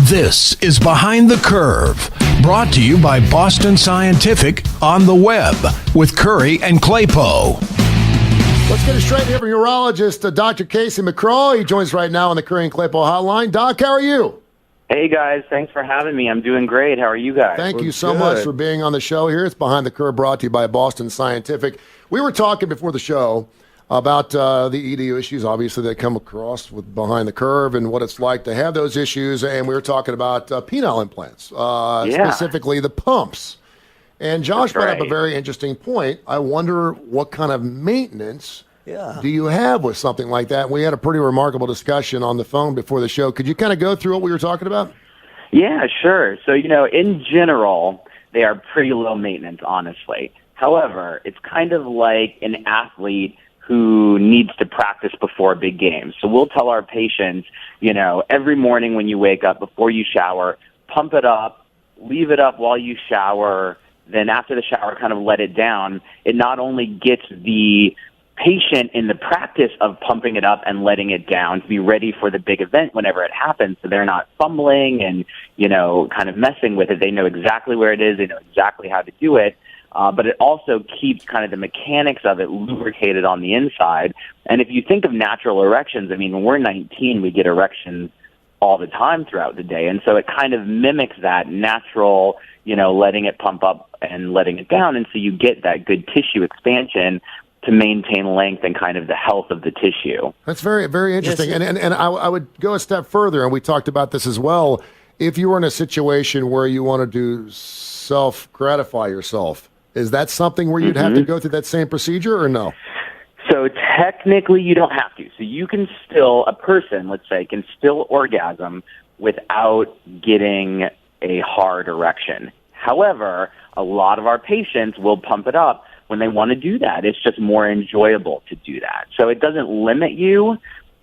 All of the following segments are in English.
This is Behind the Curve, brought to you by Boston Scientific on the web with Kurre and Klapow. Let's get it straight here from urologist Dr. Casey McCraw. He joins right now on the Kurre and Klapow hotline. Doc, how are you? Hey, guys. Thanks for having me. I'm doing great. How are you guys? Thank you so much for being on the show here. It's Behind the Curve, brought to you by Boston Scientific. We were talking before the show about the EDU issues, obviously, that come across with Behind the Curve and what it's like to have those issues. And we were talking about penile implants, specifically the pumps. And Josh brought up a very interesting point. I wonder what kind of maintenance do you have with something like that? We had a pretty remarkable discussion on the phone before the show. Could you kind of go through what we were talking about? Yeah, sure. So, in general, they are pretty low maintenance, honestly. However, it's kind of like an athlete who needs to practice before a big game. So we'll tell our patients, every morning when you wake up, before you shower, pump it up, leave it up while you shower, then after the shower, kind of let it down. It not only gets the patient in the practice of pumping it up and letting it down to be ready for the big event whenever it happens, so they're not fumbling and, kind of messing with it. They know exactly where it is. They know exactly how to do it. But it also keeps kind of the mechanics of it lubricated on the inside. And if you think of natural erections, when we're 19, we get erections all the time throughout the day. And so it kind of mimics that natural, letting it pump up and letting it down. And so you get that good tissue expansion to maintain length and kind of the health of the tissue. That's very, very interesting. Yes. And I would go a step further, and we talked about this as well. If you were in a situation where you want to self-gratify yourself, is that something where you'd have to go through that same procedure or no? So technically you don't have to. So you can still, a person, let's say, can still orgasm without getting a hard erection. However, a lot of our patients will pump it up when they want to do that. It's just more enjoyable to do that. So it doesn't limit you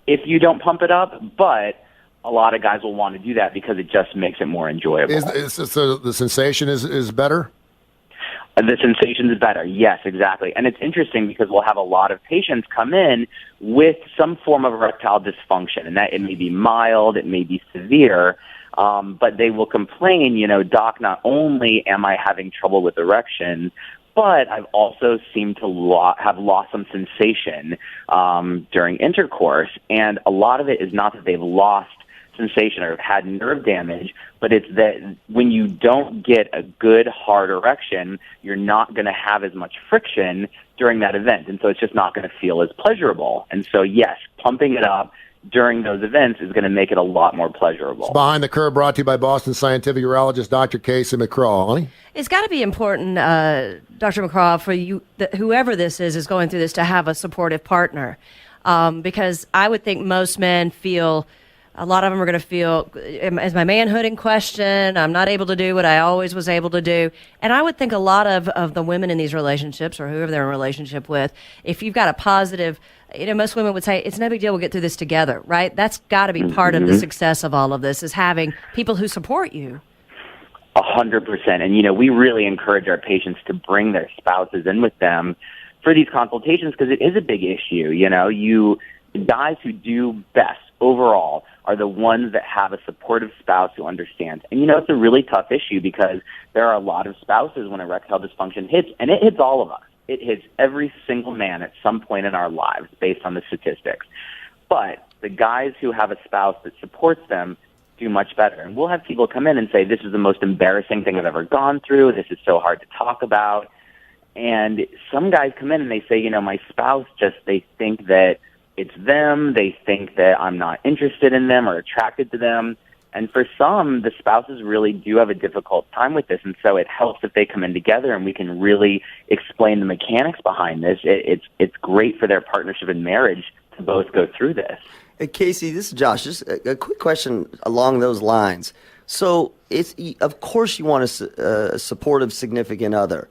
if you don't pump it up, but a lot of guys will want to do that because it just makes it more enjoyable. So the sensation is better? The sensation is better. Yes, exactly. And it's interesting because we'll have a lot of patients come in with some form of erectile dysfunction, and that it may be mild, it may be severe, but they will complain, doc, not only am I having trouble with erection, but I've also seemed to have lost some sensation during intercourse. And a lot of it is not that they've lost sensation or have had nerve damage, but it's that when you don't get a good hard erection, you're not going to have as much friction during that event. And so it's just not going to feel as pleasurable. And so, yes, pumping it up during those events is going to make it a lot more pleasurable. It's Behind the Curve, brought to you by Boston Scientific urologist Dr. Casey McCraw. Honey? It's got to be important, Dr. McCraw, for you, whoever this is going through this, to have a supportive partner. Because I would think most men feel, a lot of them are going to feel, is my manhood in question? I'm not able to do what I always was able to do. And I would think a lot of the women in these relationships, or whoever they're in a relationship with, if you've got a positive, most women would say, it's no big deal, we'll get through this together, right? That's got to be part of the success of all of this, is having people who support you. 100%. And, we really encourage our patients to bring their spouses in with them for these consultations because it is a big issue. The guys who do best overall are the ones that have a supportive spouse who understands. And, it's a really tough issue because there are a lot of spouses when erectile dysfunction hits, and it hits all of us. It hits every single man at some point in our lives based on the statistics. But the guys who have a spouse that supports them do much better. And we'll have people come in and say, this is the most embarrassing thing I've ever gone through. This is so hard to talk about. And some guys come in and they say, my spouse they think that it's them. They think that I'm not interested in them or attracted to them. And for some, the spouses really do have a difficult time with this. And so it helps if they come in together and we can really explain the mechanics behind this. It's great for their partnership and marriage to both go through this. Hey, Casey, this is Josh. Just a quick question along those lines. So of course you want a supportive significant other.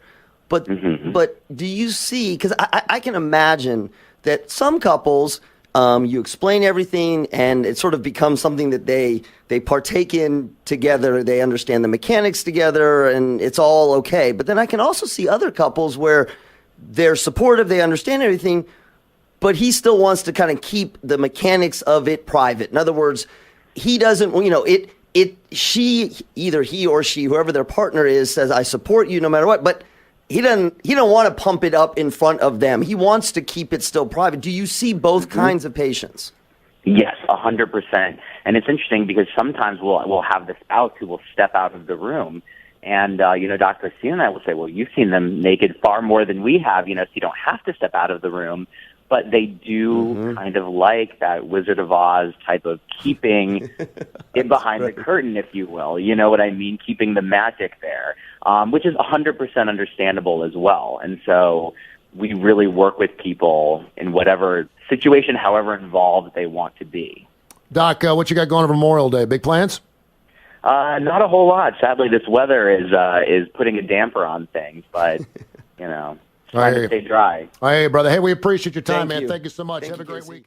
But do you see, because I can imagine that some couples, you explain everything and it sort of becomes something that they partake in together. They understand the mechanics together and it's all okay. But then I can also see other couples where they're supportive, they understand everything, but he still wants to kind of keep the mechanics of it private. In other words, he doesn't, either he or she, whoever their partner is, says, I support you no matter what, but he don't want to pump it up in front of them. He wants to keep it still private. Do you see both kinds of patients? Yes, 100%. And it's interesting because sometimes we'll have the spouse who will step out of the room, and Dr. C and I will say, well, you've seen them naked far more than we have, so you don't have to step out of the room. But they do kind of like that Wizard of Oz type of keeping it behind the curtain, if you will. You know what I mean? Keeping the magic there, which is 100% understandable as well. And so we really work with people in whatever situation, however involved they want to be. Doc, what you got going on Memorial Day? Big plans? Not a whole lot. Sadly, this weather is putting a damper on things, but trying to stay dry. Hey, brother. Hey, we appreciate your time, Thank man. you. Thank you so much. Thank Have you, a great Casey. weekend.